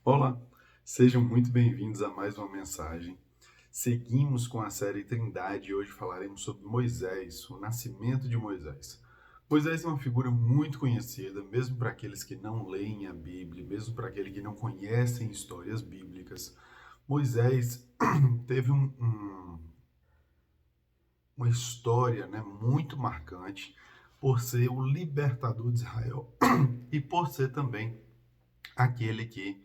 Olá, sejam muito bem-vindos a mais uma mensagem. Seguimos com a série Trindade e hoje falaremos sobre Moisés, o nascimento de Moisés. Moisés é uma figura muito conhecida, mesmo para aqueles que não leem a Bíblia, mesmo para aqueles que não conhecem histórias bíblicas. Moisés teve uma história, muito marcante por ser o libertador de Israel e por ser também aquele que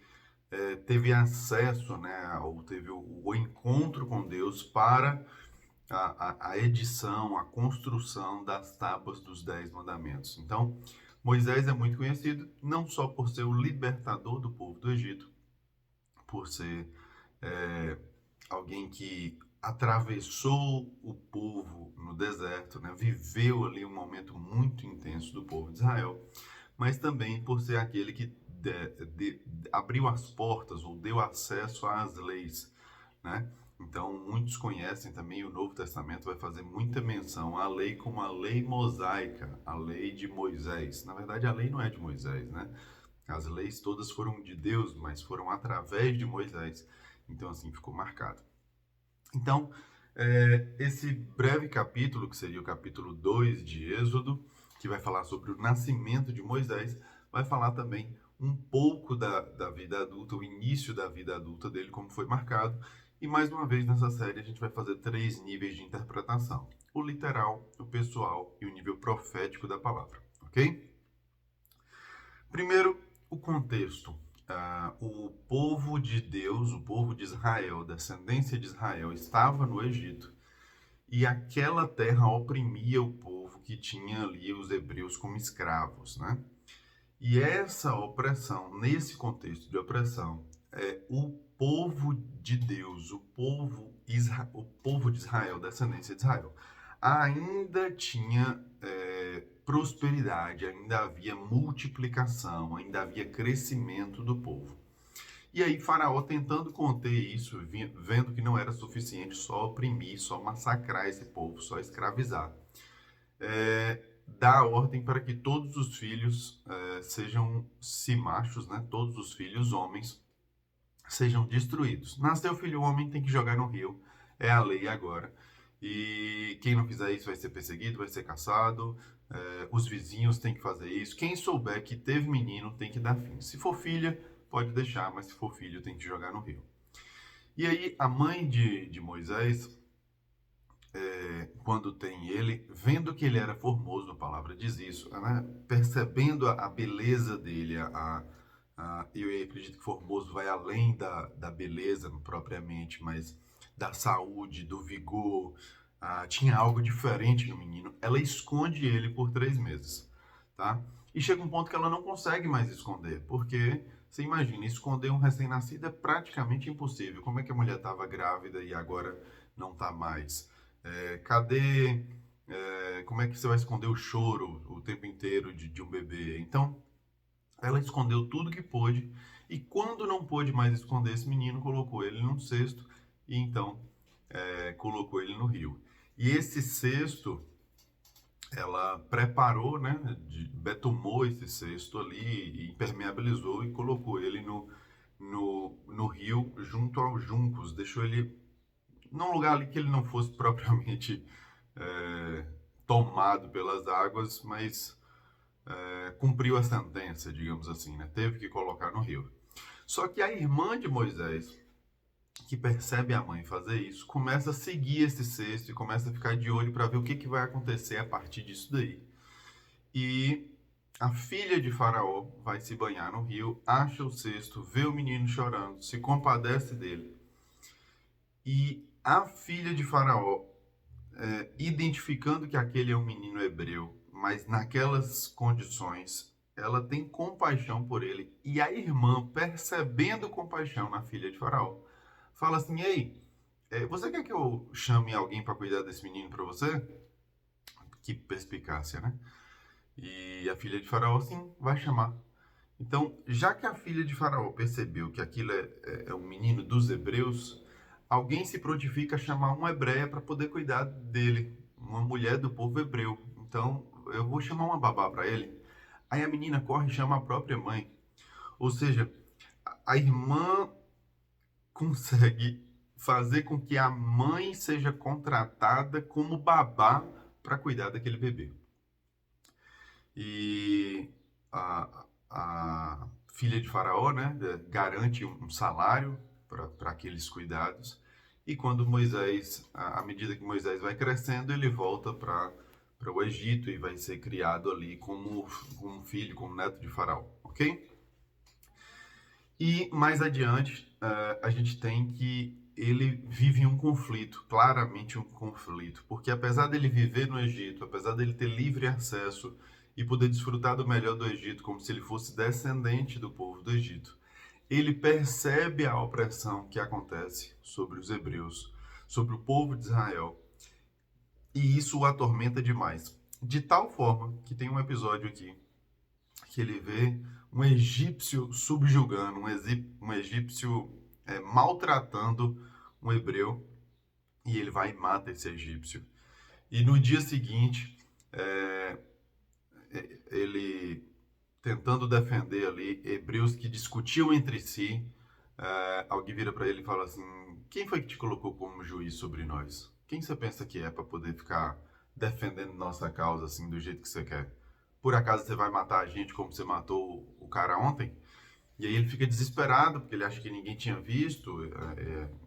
teve acesso, ou teve o encontro com Deus para a edição, a construção das tábuas dos Dez Mandamentos. Então, Moisés é muito conhecido não só por ser o libertador do povo do Egito, por ser é, alguém que atravessou o povo no deserto, viveu ali um momento muito intenso do povo de Israel, mas também por ser aquele que abriu as portas ou deu acesso às leis, né? Então, muitos conhecem também o Novo Testamento, vai fazer muita menção à lei como a lei mosaica, a lei de Moisés. Na verdade, a lei não é de Moisés, né? As leis todas foram de Deus, mas foram através de Moisés. Então, assim, ficou marcado. Então, esse breve capítulo, que seria o capítulo 2 de Êxodo, que vai falar sobre o nascimento de Moisés, vai falar também um pouco da vida adulta, o início da vida adulta dele, como foi marcado. E mais uma vez nessa série a gente vai fazer 3 níveis de interpretação: o literal, o pessoal e o nível profético da palavra, ok? Primeiro, o contexto. O povo de Deus, o povo de Israel, descendência de Israel, estava no Egito e aquela terra oprimia o povo que tinha ali os hebreus como escravos, né? E essa opressão, nesse contexto de opressão, o povo de Deus, o povo de Israel, descendência de Israel, ainda tinha prosperidade, ainda havia multiplicação, ainda havia crescimento do povo. E aí Faraó tentando conter isso, vendo que não era suficiente só oprimir, só massacrar esse povo, só escravizar, dá a ordem para que todos os filhos sejam, se machos, né, todos os filhos homens sejam destruídos. Nasceu filho homem, tem que jogar no rio, é a lei agora. E quem não fizer isso vai ser perseguido, vai ser caçado, os vizinhos têm que fazer isso. Quem souber que teve menino tem que dar fim. Se for filha, pode deixar, mas se for filho, tem que jogar no rio. E aí, a mãe de Moisés, quando tem ele, vendo que ele era formoso, a palavra diz isso, né? Percebendo a beleza dele, eu acredito que formoso vai além da beleza propriamente, mas da saúde, do vigor, tinha algo diferente no menino. Ela esconde ele por 3 meses, tá? E chega um ponto que ela não consegue mais esconder, porque você imagina, esconder um recém-nascido é praticamente impossível. Como é que a mulher estava grávida e agora não está mais? Cadê? Como é que você vai esconder o choro o tempo inteiro de um bebê? Então, ela escondeu tudo que pôde e quando não pôde mais esconder esse menino, colocou ele num cesto e então colocou ele no rio. E esse cesto, ela preparou, né, betumou esse cesto ali e impermeabilizou e colocou ele no rio junto aos juncos, deixou ele num lugar ali que ele não fosse propriamente é, tomado pelas águas, mas cumpriu a sentença, digamos assim, né? Teve que colocar no rio. Só que a irmã de Moisés, que percebe a mãe fazer isso, começa a seguir esse cesto e começa a ficar de olho para ver o que vai acontecer a partir disso daí. E a filha de Faraó vai se banhar no rio, acha o cesto, vê o menino chorando, se compadece dele. E a filha de Faraó, identificando que aquele é um menino hebreu, mas naquelas condições, ela tem compaixão por ele. E a irmã, percebendo compaixão na filha de Faraó, fala assim: Ei, você quer que eu chame alguém para cuidar desse menino para você? Que perspicácia, né? E a filha de Faraó, sim, vai chamar. Então, já que a filha de Faraó percebeu que aquilo é um menino dos hebreus, alguém se prontifica a chamar uma hebreia para poder cuidar dele, uma mulher do povo hebreu. Então, eu vou chamar uma babá para ele. Aí a menina corre e chama a própria mãe. Ou seja, a irmã consegue fazer com que a mãe seja contratada como babá para cuidar daquele bebê. E a filha de Faraó, né, garante um salário para aqueles cuidados. E quando Moisés, à medida que Moisés vai crescendo, ele volta para o Egito e vai ser criado ali como filho, como neto de Faraó, ok? E mais adiante, a gente tem que ele vive um conflito, claramente um conflito, porque apesar dele viver no Egito, apesar dele ter livre acesso e poder desfrutar do melhor do Egito, como se ele fosse descendente do povo do Egito, ele percebe a opressão que acontece sobre os hebreus, sobre o povo de Israel, e isso o atormenta demais. De tal forma que tem um episódio aqui que ele vê um egípcio subjugando, um egípcio maltratando um hebreu, e ele vai e mata esse egípcio. E no dia seguinte, ele tentando defender ali hebreus que discutiam entre si, alguém vira para ele e fala assim: quem foi que te colocou como juiz sobre nós? Quem você pensa que é para poder ficar defendendo nossa causa assim do jeito que você quer? Por acaso você vai matar a gente como você matou o cara ontem? E aí ele fica desesperado, porque ele acha que ninguém tinha visto,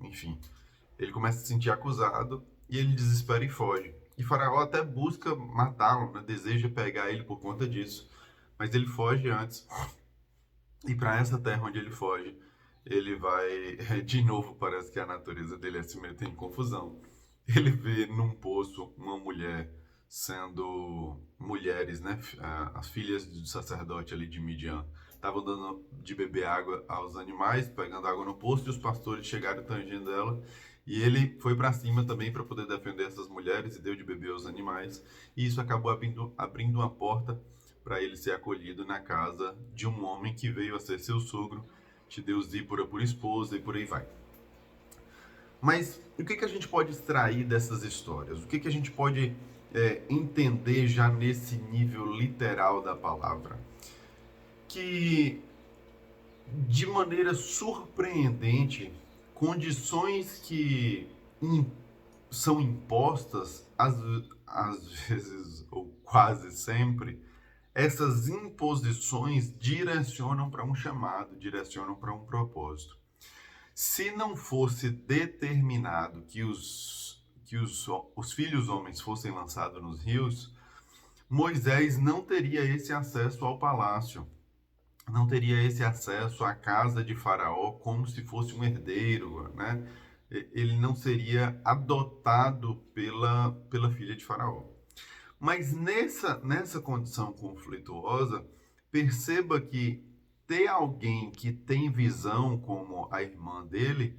enfim. Ele começa a se sentir acusado e ele desespera e foge. E Faraó até busca matá-lo, né? Deseja pegar ele por conta disso. Mas ele foge antes. E para essa terra onde ele foge, ele vai. De novo, parece que a natureza dele é se meter em confusão. Ele vê num poço uma mulher sendo. Mulheres, né? As filhas do sacerdote ali de Midian estavam dando de beber água aos animais, pegando água no poço, e os pastores chegaram tangendo ela. E ele foi para cima também para poder defender essas mulheres e deu de beber aos animais. E isso acabou abrindo uma porta para ele ser acolhido na casa de um homem que veio a ser seu sogro, te deu Zípora por esposa e por aí vai. Mas o que a gente pode extrair dessas histórias? O que a gente pode entender já nesse nível literal da palavra? Que, de maneira surpreendente, condições que são impostas, às vezes ou quase sempre, essas imposições direcionam para um chamado, direcionam para um propósito. Se não fosse determinado que os filhos homens fossem lançados nos rios, Moisés não teria esse acesso ao palácio, não teria esse acesso à casa de Faraó como se fosse um herdeiro, né? Ele não seria adotado pela filha de Faraó. Mas nessa condição conflituosa, perceba que ter alguém que tem visão como a irmã dele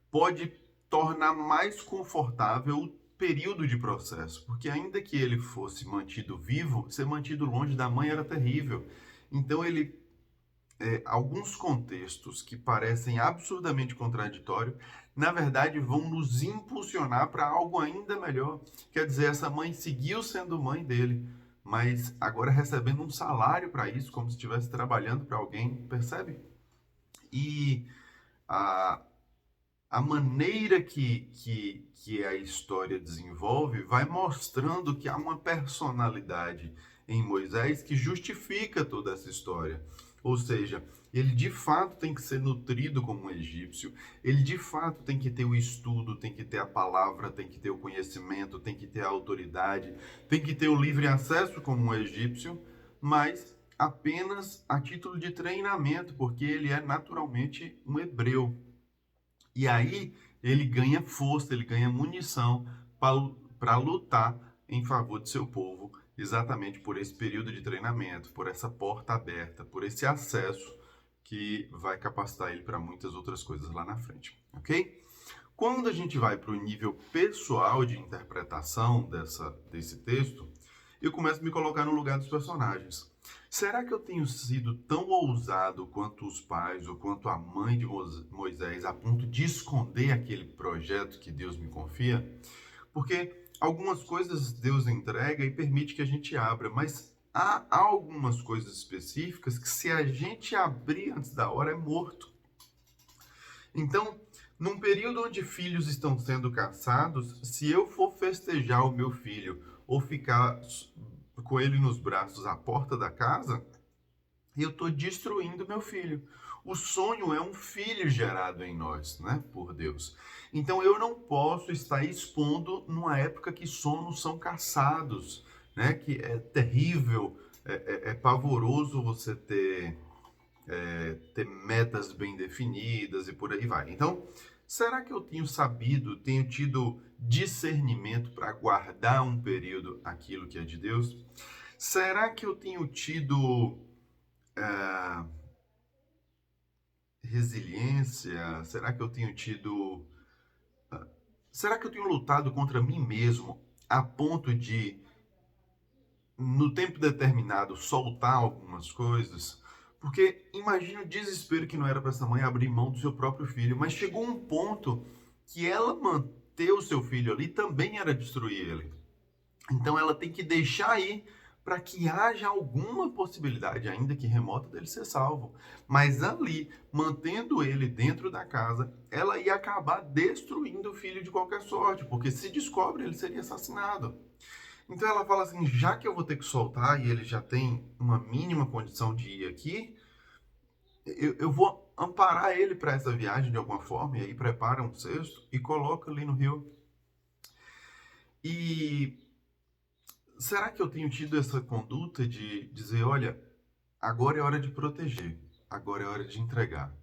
pode tornar mais confortável o período de processo, porque ainda que ele fosse mantido vivo, ser mantido longe da mãe era terrível. Então alguns contextos que parecem absurdamente contraditórios, na verdade vão nos impulsionar para algo ainda melhor. Quer dizer, essa mãe seguiu sendo mãe dele, mas agora recebendo um salário para isso, como se estivesse trabalhando para alguém, percebe? E a maneira que a história desenvolve vai mostrando que há uma personalidade em Moisés que justifica toda essa história. Ou seja, ele de fato tem que ser nutrido como um egípcio, ele de fato tem que ter o estudo, tem que ter a palavra, tem que ter o conhecimento, tem que ter a autoridade, tem que ter o livre acesso como um egípcio, mas apenas a título de treinamento, porque ele é naturalmente um hebreu. E aí ele ganha força, ele ganha munição para lutar em favor de seu povo, exatamente por esse período de treinamento, por essa porta aberta, por esse acesso que vai capacitar ele para muitas outras coisas lá na frente, ok? Quando a gente vai para o nível pessoal de interpretação desse texto, eu começo a me colocar no lugar dos personagens. Será que eu tenho sido tão ousado quanto os pais ou quanto a mãe de Moisés a ponto de esconder aquele projeto que Deus me confia? Porque algumas coisas Deus entrega e permite que a gente abra, mas há algumas coisas específicas que se a gente abrir antes da hora é morto. Então, num período onde filhos estão sendo caçados, se eu for festejar o meu filho ou ficar com ele nos braços à porta da casa, eu estou destruindo meu filho. O sonho é um filho gerado em nós, né, por Deus. Então eu não posso estar expondo numa época que sonhos são caçados, né, que é terrível, é pavoroso você ter metas bem definidas e por aí vai. Então, será que eu tenho sabido, tenho tido discernimento para guardar um período aquilo que é de Deus? Será que eu tenho tido resiliência? Será que eu tenho tido. Será que eu tenho lutado contra mim mesmo a ponto de, no tempo determinado, soltar algumas coisas? Porque imagina o desespero que não era para essa mãe abrir mão do seu próprio filho, mas chegou um ponto que ela manter o seu filho ali também era destruir ele. Então ela tem que deixar ir para que haja alguma possibilidade, ainda que remota, dele ser salvo. Mas ali, mantendo ele dentro da casa, ela ia acabar destruindo o filho de qualquer sorte, porque se descobre, ele seria assassinado. Então ela fala assim, já que eu vou ter que soltar e ele já tem uma mínima condição de ir aqui, eu vou amparar ele para essa viagem de alguma forma, e aí prepara um cesto e coloca ali no rio. E será que eu tenho tido essa conduta de dizer, olha, agora é hora de proteger, agora é hora de entregar?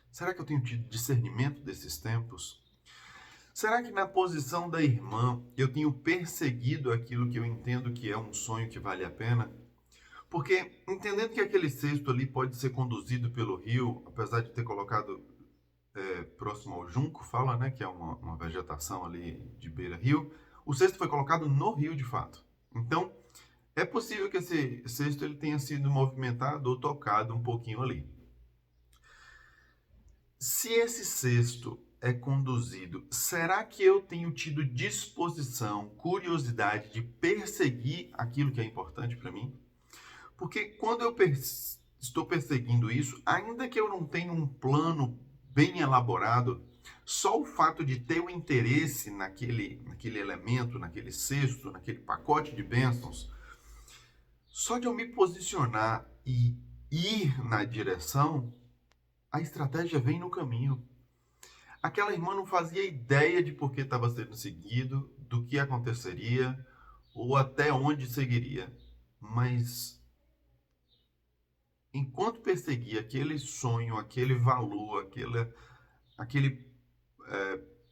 Será que eu tenho tido discernimento desses tempos? Será que na posição da irmã eu tenho perseguido aquilo que eu entendo que é um sonho que vale a pena? Porque entendendo que aquele cesto ali pode ser conduzido pelo rio, apesar de ter colocado próximo ao junco, fala, né, que é uma vegetação ali de beira-rio, o cesto foi colocado no rio de fato. Então, é possível que esse cesto ele tenha sido movimentado ou tocado um pouquinho ali. Se esse cesto é conduzido, será que eu tenho tido disposição, curiosidade de perseguir aquilo que é importante para mim? Porque quando eu estou perseguindo isso, ainda que eu não tenha um plano bem elaborado, só o fato de ter o interesse naquele elemento, naquele cesto, naquele pacote de bênçãos, só de eu me posicionar e ir na direção, a estratégia vem no caminho. Aquela irmã não fazia ideia de por que estava sendo seguido, do que aconteceria ou até onde seguiria. Mas enquanto perseguia aquele sonho, aquele valor, aquele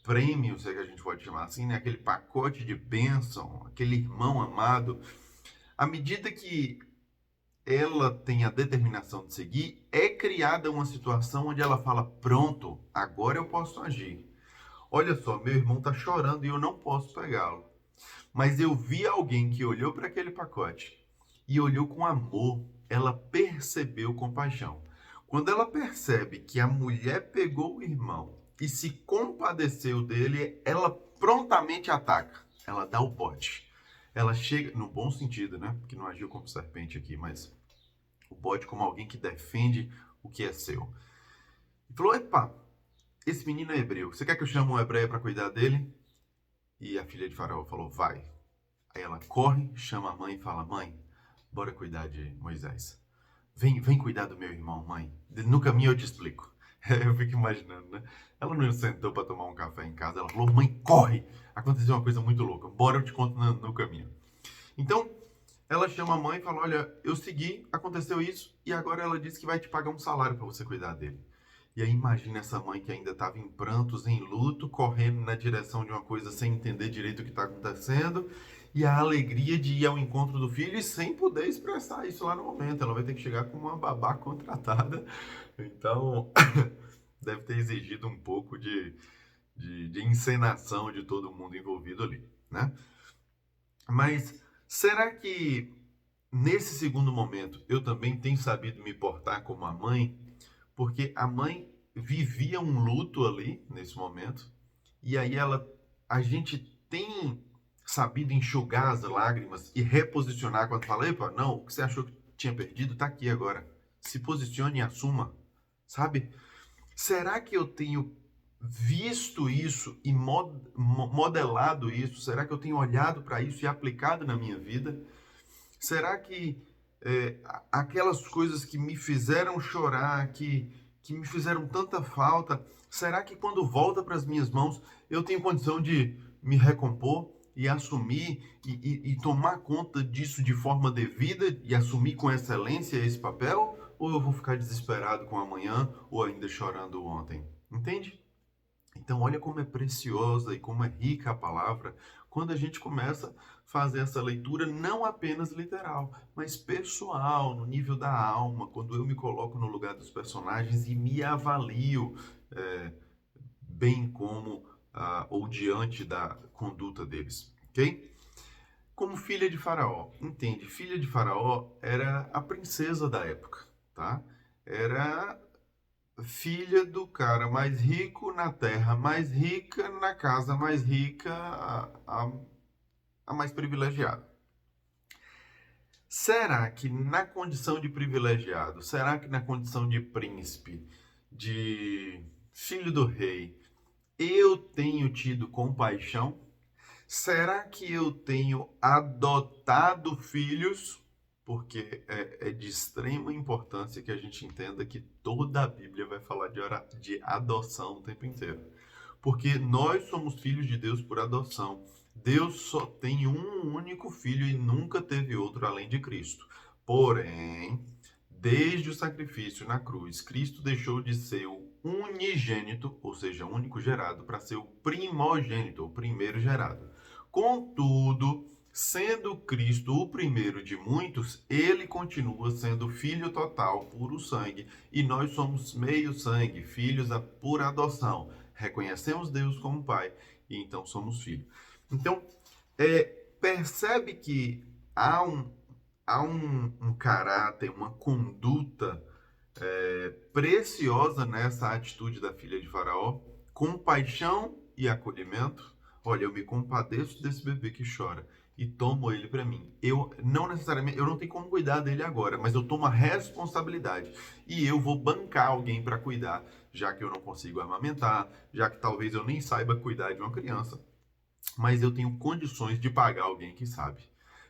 prêmio, se é que a gente pode chamar assim, né? Aquele pacote de bênção, aquele irmão amado, à medida que ela tem a determinação de seguir, é criada uma situação onde ela fala: pronto, agora eu posso agir. Olha só, meu irmão está chorando e eu não posso pegá-lo. Mas eu vi alguém que olhou para aquele pacote e olhou com amor. Ela percebeu compaixão. Quando ela percebe que a mulher pegou o irmão e se compadeceu dele, ela prontamente ataca. Ela dá o bote. Ela chega, no bom sentido, né? Porque não agiu como serpente aqui, mas o bote como alguém que defende o que é seu. E falou: epa, esse menino é hebreu. Você quer que eu chame um hebreu para cuidar dele? E a filha de Faraó falou: vai. Aí ela corre, chama a mãe e fala: mãe, bora cuidar de Moisés. Vem cuidar do meu irmão, mãe. No caminho eu te explico. Eu fico imaginando, né? Ela não sentou para tomar um café em casa. Ela falou: mãe, corre! Aconteceu uma coisa muito louca. Bora, eu te conto no caminho. Então, ela chama a mãe e fala: olha, eu segui, aconteceu isso, e agora ela disse que vai te pagar um salário para você cuidar dele. E aí imagina essa mãe que ainda estava em prantos, em luto, correndo na direção de uma coisa sem entender direito o que está acontecendo, e a alegria de ir ao encontro do filho e sem poder expressar isso lá no momento. Ela vai ter que chegar com uma babá contratada. Então, deve ter exigido um pouco de encenação de todo mundo envolvido ali, né? Mas será que nesse segundo momento eu também tenho sabido me portar como a mãe? Porque a mãe vivia um luto ali nesse momento, e aí a gente tem sabido enxugar as lágrimas e reposicionar quando fala: epa, não, o que você achou que tinha perdido está aqui agora. Se posicione e assuma, sabe? Será que eu tenho visto isso e modelado isso? Será que eu tenho olhado para isso e aplicado na minha vida? Será que aquelas coisas que me fizeram chorar, que me fizeram tanta falta, será que quando volta para as minhas mãos eu tenho condição de me recompor e assumir e tomar conta disso de forma devida e assumir com excelência esse papel? Ou eu vou ficar desesperado com amanhã ou ainda chorando ontem? Entende? Então, olha como é preciosa e como é rica a palavra quando a gente começa a fazer essa leitura não apenas literal, mas pessoal, no nível da alma, quando eu me coloco no lugar dos personagens e me avalio, é, bem como ou diante da conduta deles, ok? Como filha de Faraó, entende? Filha de Faraó era a princesa da época, tá? Era filha do cara mais rico na terra mais rica, na casa mais rica, a mais privilegiada. Será que na condição de privilegiado, será que na condição de príncipe, de filho do rei, eu tenho tido compaixão? Será que eu tenho adotado filhos? Porque é de extrema importância que a gente entenda que toda a Bíblia vai falar de adoção o tempo inteiro. Porque nós somos filhos de Deus por adoção. Deus só tem um único filho e nunca teve outro além de Cristo. Porém, desde o sacrifício na cruz, Cristo deixou de ser o unigênito, ou seja, o único gerado, para ser o primogênito, o primeiro gerado. Contudo, sendo Cristo o primeiro de muitos, ele continua sendo filho total, puro sangue, e nós somos meio sangue, filhos por adoção. Reconhecemos Deus como Pai e então somos filhos. Então, percebe que há um caráter, uma conduta preciosa nessa atitude da filha de Faraó, compaixão e acolhimento. Olha, eu me compadeço desse bebê que chora e tomo ele para mim. Eu não tenho como cuidar dele agora, mas eu tomo a responsabilidade e eu vou bancar alguém para cuidar, já que eu não consigo amamentar, já que talvez eu nem saiba cuidar de uma criança, mas eu tenho condições de pagar alguém que sabe.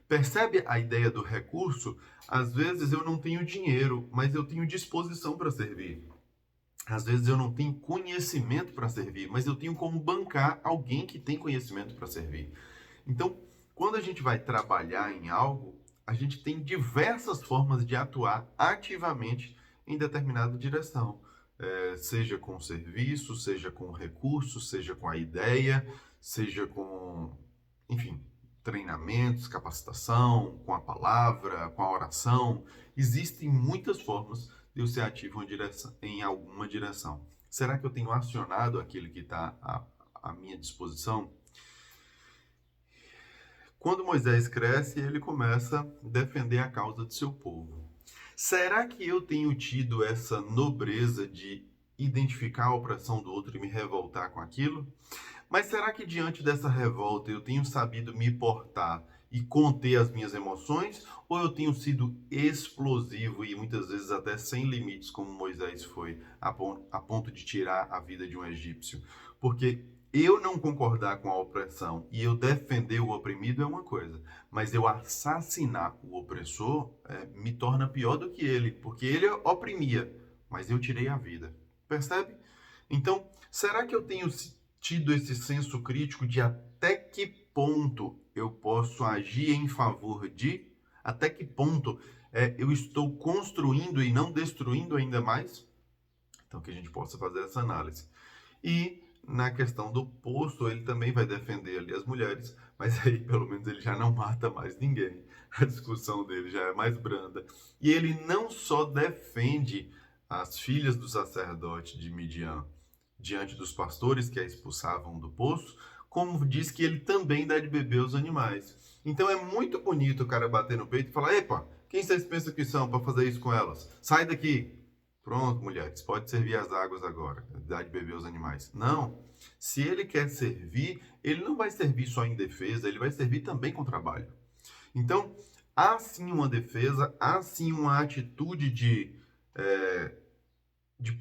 Percebe a ideia do recurso? Às vezes eu não tenho dinheiro, mas eu tenho disposição para servir. Às vezes eu não tenho conhecimento para servir, mas eu tenho como bancar alguém que tem conhecimento para servir. Então, quando a gente vai trabalhar em algo, a gente tem diversas formas de atuar ativamente em determinada direção. Seja com serviço, seja com recurso, seja com a ideia, seja com, enfim, treinamentos, capacitação, com a palavra, com a oração. Existem muitas formas de eu ser ativo em alguma direção. Será que eu tenho acionado aquele que está à minha disposição? Quando Moisés cresce, ele começa a defender a causa de seu povo. Será que eu tenho tido essa nobreza de identificar a opressão do outro e me revoltar com aquilo? Mas será que diante dessa revolta eu tenho sabido me portar e conter as minhas emoções? Ou eu tenho sido explosivo e muitas vezes até sem limites, como Moisés foi, a ponto de tirar a vida de um egípcio? Porque eu não concordar com a opressão e eu defender o oprimido é uma coisa, mas eu assassinar o opressor me torna pior do que ele, porque ele oprimia, mas eu tirei a vida. Percebe? Então, será que eu tenho tido esse senso crítico de até que ponto eu posso agir em favor de? Até que ponto eu estou construindo e não destruindo ainda mais? Então, que a gente possa fazer essa análise. E na questão do poço, ele também vai defender ali as mulheres, mas aí pelo menos ele já não mata mais ninguém. A discussão dele já é mais branda. E ele não só defende as filhas do sacerdote de Midian diante dos pastores que a expulsavam do poço, como diz que ele também dá de beber aos animais. Então é muito bonito o cara bater no peito e falar: epa, quem vocês pensam que são para fazer isso com elas? Sai daqui! Pronto, mulheres, pode servir as águas agora, dar de beber aos animais. Não, se ele quer servir, ele não vai servir só em defesa, ele vai servir também com trabalho. Então, há sim uma defesa, há sim uma atitude de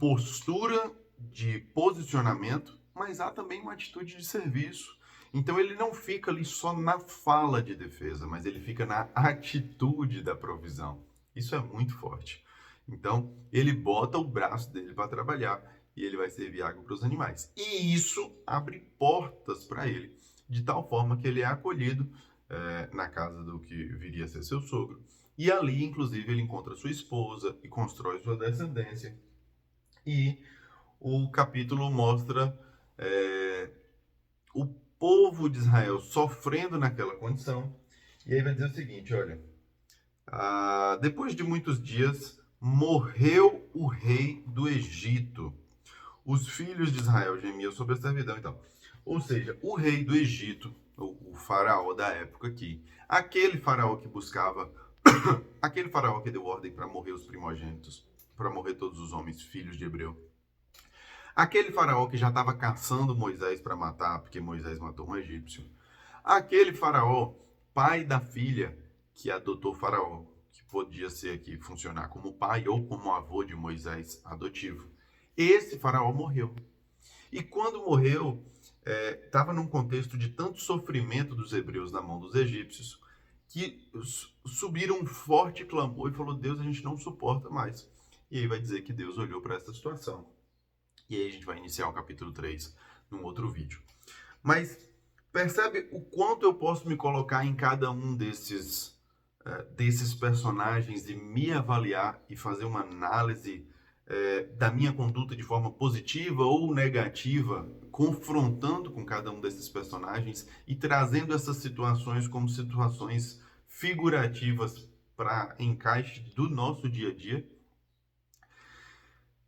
postura, de posicionamento, mas há também uma atitude de serviço. Então ele não fica ali só na fala de defesa, mas ele fica na atitude da provisão. Isso é muito forte. Então ele bota o braço dele para trabalhar e ele vai servir água para os animais. E isso abre portas para ele, de tal forma que ele é acolhido na casa do que viria a ser seu sogro. E ali, inclusive, ele encontra sua esposa e constrói sua descendência. E o capítulo mostra o povo de Israel sofrendo naquela condição. E aí vai dizer o seguinte, olha, depois de muitos dias, morreu o rei do Egito. Os filhos de Israel gemiam sobre a servidão e tal. Ou seja, o rei do Egito, o faraó da época aqui, aquele faraó que buscava, aquele faraó que deu ordem para morrer os primogênitos, para morrer todos os homens, filhos de Hebreu, aquele faraó que já estava caçando Moisés para matar, porque Moisés matou um egípcio, aquele faraó, pai da filha que adotou Faraó, que podia ser aqui funcionar como pai ou como avô de Moisés adotivo. Esse faraó morreu. E quando morreu, estava num contexto de tanto sofrimento dos hebreus na mão dos egípcios, que subiram um forte clamor e falou, Deus, a gente não suporta mais. E aí vai dizer que Deus olhou para essa situação. E aí a gente vai iniciar o capítulo 3 num outro vídeo. Mas percebe o quanto eu posso me colocar em cada um desses personagens e me avaliar e fazer uma análise da minha conduta de forma positiva ou negativa, confrontando com cada um desses personagens e trazendo essas situações como situações figurativas para encaixe do nosso dia a dia.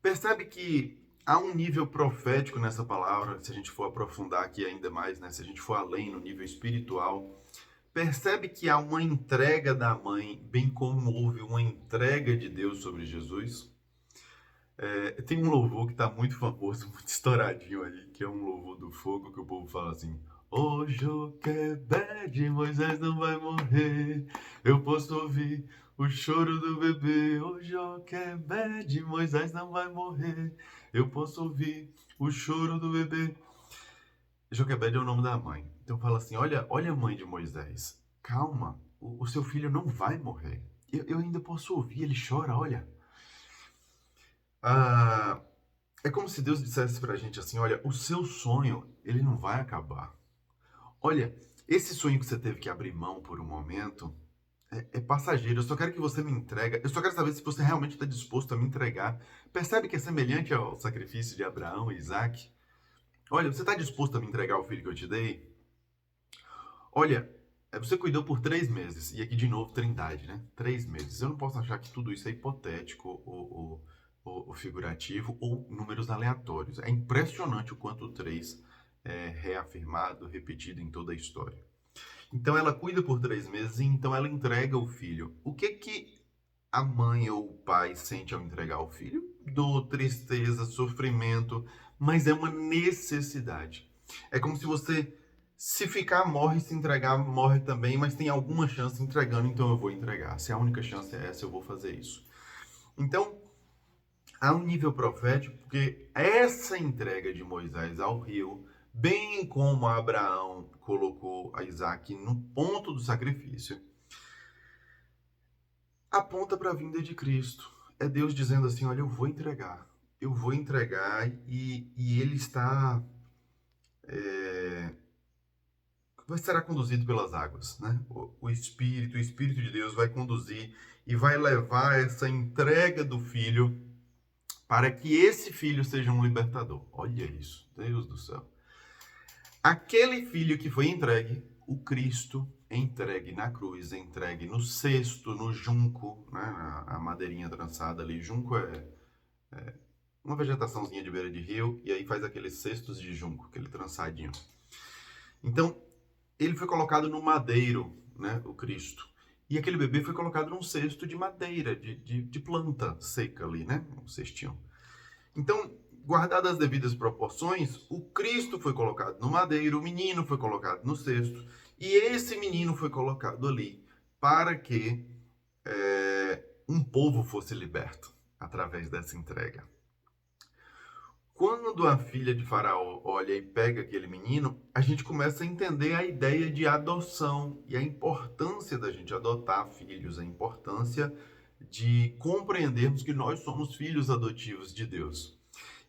Percebe que há um nível profético nessa palavra, se a gente for aprofundar aqui ainda mais, né? Se a gente for além no nível espiritual, percebe que há uma entrega da mãe, bem como houve uma entrega de Deus sobre Jesus. Tem um louvor que está muito famoso, muito estouradinho ali, que é um louvor do fogo, que o povo fala assim, ô Joquebede, Moisés não vai morrer, eu posso ouvir o choro do bebê, ô Joquebede, Moisés não vai morrer, eu posso ouvir o choro do bebê. Joquebede é o nome da mãe. Então fala assim, olha a mãe de Moisés, calma, o seu filho não vai morrer. Eu ainda posso ouvir, ele chora, olha. É como se Deus dissesse pra gente assim, olha, o seu sonho, ele não vai acabar. Olha, esse sonho que você teve que abrir mão por um momento é passageiro. Eu só quero que você me entregue. Eu só quero saber se você realmente está disposto a me entregar. Percebe que é semelhante ao sacrifício de Abraão e Isaac? Olha, você está disposto a me entregar o filho que eu te dei? Olha, você cuidou por 3 meses. E aqui de novo, trindade, né? 3 meses. Eu não posso achar que tudo isso é hipotético ou figurativo ou números aleatórios. É impressionante o quanto o 3 é reafirmado, repetido em toda a história. Então ela cuida por 3 meses e então ela entrega o filho. O que a mãe ou o pai sente ao entregar o filho? Dor, tristeza, sofrimento, mas é uma necessidade. É como se você, se ficar, morre, se entregar, morre também, mas tem alguma chance entregando, então eu vou entregar. Se a única chance é essa, eu vou fazer isso. Então, há um nível profético, porque essa entrega de Moisés ao rio, bem como Abraão colocou a Isaac no ponto do sacrifício, aponta para a vinda de Cristo. É Deus dizendo assim, olha, eu vou entregar e ele está... será conduzido pelas águas, né? O Espírito de Deus vai conduzir e vai levar essa entrega do Filho para que esse Filho seja um libertador. Olha isso, Deus do céu. Aquele Filho que foi entregue, o Cristo, entregue na cruz, entregue no cesto, no junco, né? A madeirinha trançada ali. Junco é uma vegetaçãozinha de beira de rio, e aí faz aqueles cestos de junco, aquele trançadinho. Então, ele foi colocado no madeiro, né, o Cristo. E aquele bebê foi colocado num cesto de madeira, de planta seca ali, né, um cestinho. Então, guardadas as devidas proporções, o Cristo foi colocado no madeiro, o menino foi colocado no cesto, e esse menino foi colocado ali para que um povo fosse liberto através dessa entrega. Quando a filha de Faraó olha e pega aquele menino, a gente começa a entender a ideia de adoção e a importância da gente adotar filhos, a importância de compreendermos que nós somos filhos adotivos de Deus.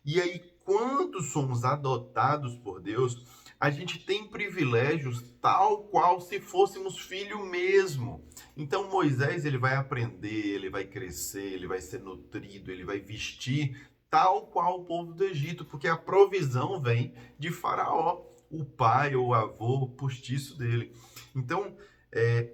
E aí, quando somos adotados por Deus, a gente tem privilégios tal qual se fôssemos filho mesmo. Então Moisés, ele vai aprender, ele vai crescer, ele vai ser nutrido, ele vai vestir tal qual o povo do Egito, porque a provisão vem de Faraó, o pai ou o avô postiço dele. Então,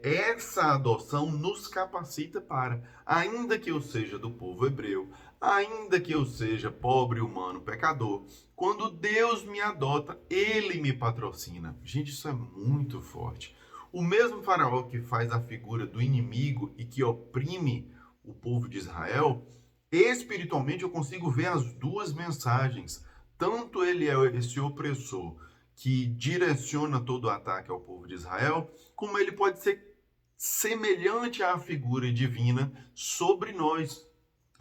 essa adoção nos capacita para, ainda que eu seja do povo hebreu, ainda que eu seja pobre, humano, pecador, quando Deus me adota, Ele me patrocina. Gente, isso é muito forte. O mesmo Faraó que faz a figura do inimigo e que oprime o povo de Israel, espiritualmente eu consigo ver as duas mensagens. Tanto ele é esse opressor que direciona todo o ataque ao povo de Israel, como ele pode ser semelhante à figura divina sobre nós.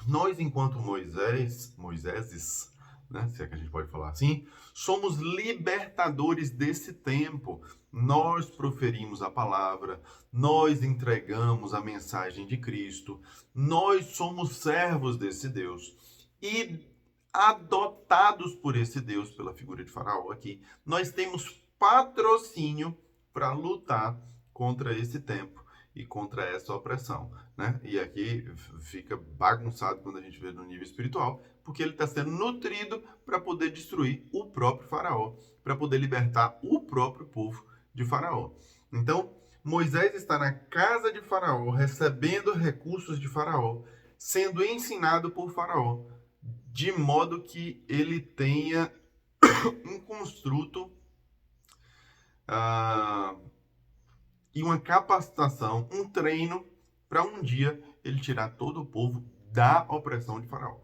Nós, enquanto Moiséses, né, se é que a gente pode falar assim, somos libertadores desse tempo. Nós proferimos a palavra, nós entregamos a mensagem de Cristo, nós somos servos desse Deus. E adotados por esse Deus, pela figura de Faraó aqui, nós temos patrocínio para lutar contra esse tempo e contra essa opressão, né? E aqui fica bagunçado quando a gente vê no nível espiritual, porque ele está sendo nutrido para poder destruir o próprio Faraó, para poder libertar o próprio povo de Faraó. Então, Moisés está na casa de Faraó, recebendo recursos de Faraó, sendo ensinado por Faraó, de modo que ele tenha um construto ah, e uma capacitação, um treino para um dia ele tirar todo o povo da opressão de Faraó.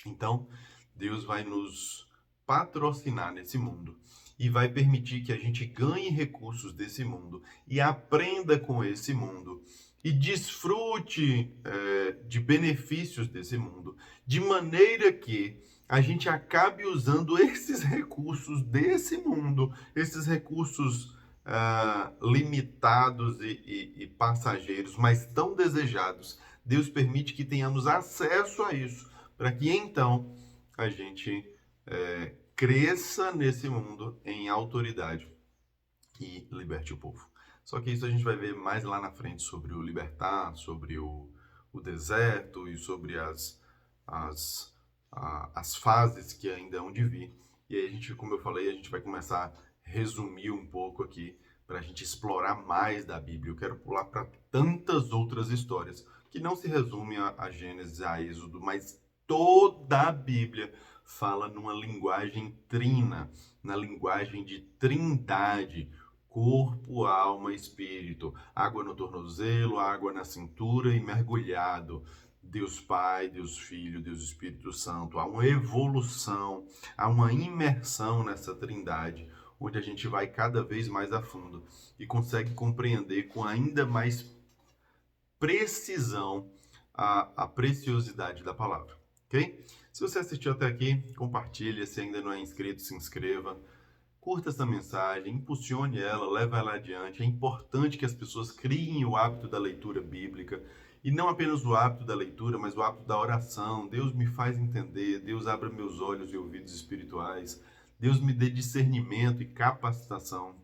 Então, Deus vai nos patrocinar nesse mundo e vai permitir que a gente ganhe recursos desse mundo e aprenda com esse mundo e desfrute de benefícios desse mundo, de maneira que a gente acabe usando esses recursos desse mundo, esses recursos limitados e passageiros, mas tão desejados. Deus permite que tenhamos acesso a isso, para que então a gente cresça nesse mundo em autoridade e liberte o povo. Só que isso a gente vai ver mais lá na frente sobre o libertar, sobre o deserto e sobre as fases que ainda hão de vir. E aí a gente, como eu falei, a gente vai começar a resumir um pouco aqui para a gente explorar mais da Bíblia. Eu quero pular para tantas outras histórias que não se resumem a Gênesis, a Êxodo, mas toda a Bíblia fala numa linguagem trina, na linguagem de trindade, corpo, alma e espírito, água no tornozelo, água na cintura e mergulhado. Deus Pai, Deus Filho, Deus Espírito Santo. Há uma evolução, há uma imersão nessa trindade, onde a gente vai cada vez mais a fundo e consegue compreender com ainda mais precisão a preciosidade da palavra, ok? Se você assistiu até aqui, compartilhe. Se ainda não é inscrito, se inscreva. Curta essa mensagem, impulsione ela, leve ela adiante. É importante que as pessoas criem o hábito da leitura bíblica. E não apenas o hábito da leitura, mas o hábito da oração. Deus me faz entender, Deus abra meus olhos e ouvidos espirituais. Deus me dê discernimento e capacitação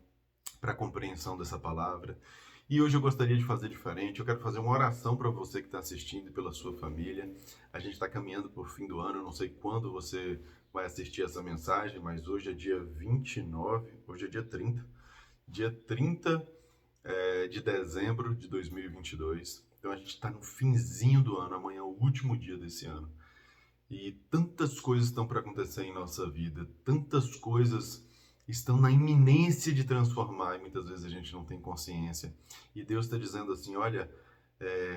para a compreensão dessa palavra. E hoje eu gostaria de fazer diferente. Eu quero fazer uma oração para você que está assistindo e pela sua família. A gente está caminhando para o fim do ano. Eu não sei quando você vai assistir essa mensagem, mas hoje é dia 29, hoje é dia 30. Dia 30 de dezembro de 2022. Então a gente está no finzinho do ano. Amanhã é o último dia desse ano. E tantas coisas estão para acontecer em nossa vida. Tantas coisas estão na iminência de transformar e muitas vezes a gente não tem consciência. E Deus está dizendo assim, olha,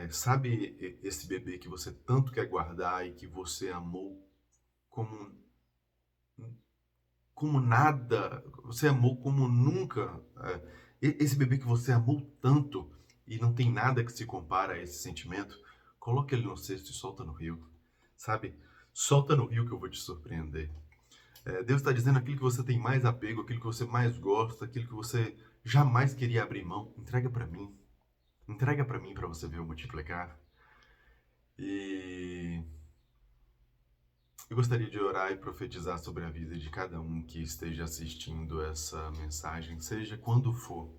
sabe esse bebê que você tanto quer guardar e que você amou como nada, você amou como nunca, esse bebê que você amou tanto e não tem nada que se compara a esse sentimento, coloca ele no cesto e solta no rio, sabe? Solta no rio que eu vou te surpreender. Deus está dizendo aquilo que você tem mais apego, aquilo que você mais gosta, aquilo que você jamais queria abrir mão. Entrega para mim. Entrega para mim para você ver eu multiplicar. E eu gostaria de orar e profetizar sobre a vida de cada um que esteja assistindo essa mensagem, seja quando for.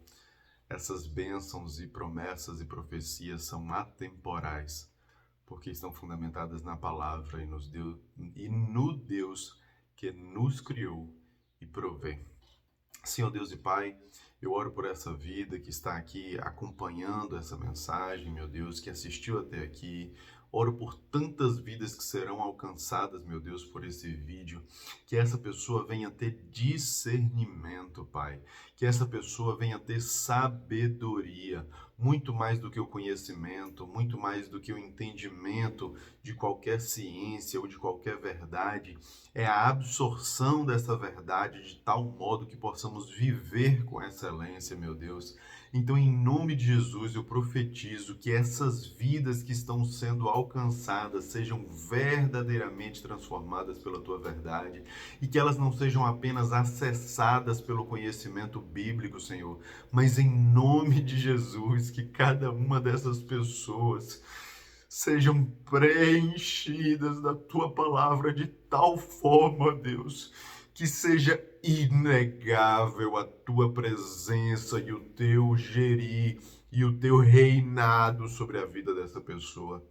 Essas bênçãos e promessas e profecias são atemporais, porque estão fundamentadas na palavra e no Deus que nos criou e provê. Senhor Deus e Pai, eu oro por essa vida que está aqui acompanhando essa mensagem, meu Deus, que assistiu até aqui. Oro por tantas vidas que serão alcançadas, meu Deus, por esse vídeo. Que essa pessoa venha ter discernimento, Pai. Que essa pessoa venha ter sabedoria, muito mais do que o conhecimento, muito mais do que o entendimento de qualquer ciência ou de qualquer verdade. É a absorção dessa verdade de tal modo que possamos viver com excelência, meu Deus. Então, em nome de Jesus, eu profetizo que essas vidas que estão sendo alcançadas sejam verdadeiramente transformadas pela tua verdade e que elas não sejam apenas acessadas pelo conhecimento bíblico, Senhor, mas em nome de Jesus, que cada uma dessas pessoas sejam preenchidas da tua palavra de tal forma, Deus, que seja inegável a tua presença e o teu gerir e o teu reinado sobre a vida dessa pessoa.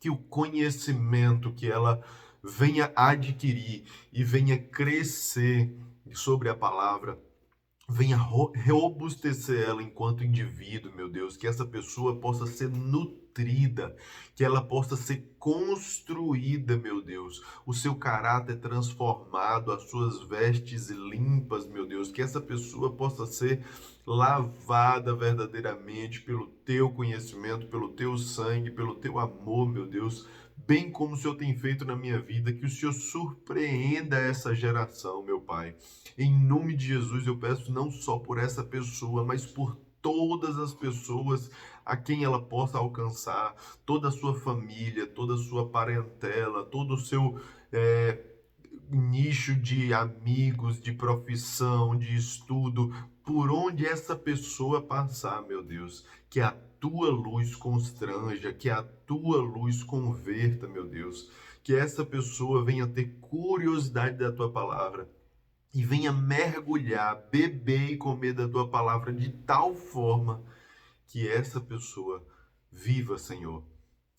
Que o conhecimento que ela venha adquirir e venha crescer sobre a palavra venha robustecer ela enquanto indivíduo, meu Deus, que essa pessoa possa ser nutrida, que ela possa ser construída, meu Deus, o seu caráter transformado, as suas vestes limpas, meu Deus, que essa pessoa possa ser lavada verdadeiramente pelo teu conhecimento, pelo teu sangue, pelo teu amor, meu Deus, bem como o Senhor tem feito na minha vida, que o Senhor surpreenda essa geração, meu Pai. Em nome de Jesus, eu peço não só por essa pessoa, mas por todas as pessoas a quem ela possa alcançar, toda a sua família, toda a sua parentela, todo o seu nicho de amigos, de profissão, de estudo, por onde essa pessoa passar, meu Deus, que a tua luz constranja, que a tua luz converta, meu Deus, que essa pessoa venha ter curiosidade da tua palavra e venha mergulhar, beber e comer da tua palavra de tal forma que essa pessoa viva, Senhor,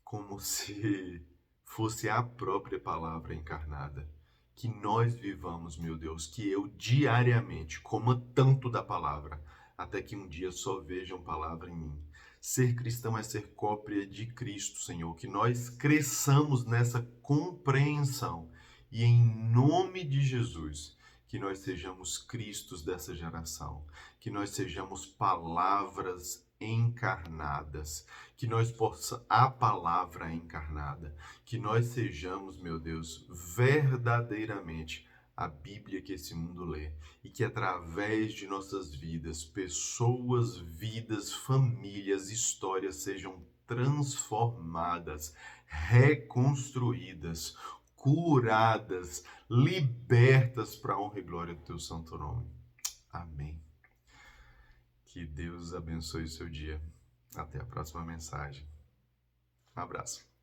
como se fosse a própria palavra encarnada. Que nós vivamos, meu Deus, que eu diariamente coma tanto da palavra, até que um dia só vejam palavra em mim. Ser cristão é ser cópia de Cristo, Senhor. Que nós cresçamos nessa compreensão e, em nome de Jesus, que nós sejamos Cristos dessa geração, que nós sejamos palavras encarnadas, que nós possamos, a palavra encarnada, que nós sejamos, meu Deus, verdadeiramente a Bíblia que esse mundo lê e que através de nossas vidas, pessoas, vidas, famílias, histórias sejam transformadas, reconstruídas, curadas, libertas para a honra e glória do teu santo nome. Amém. Que Deus abençoe o seu dia. Até a próxima mensagem. Um abraço.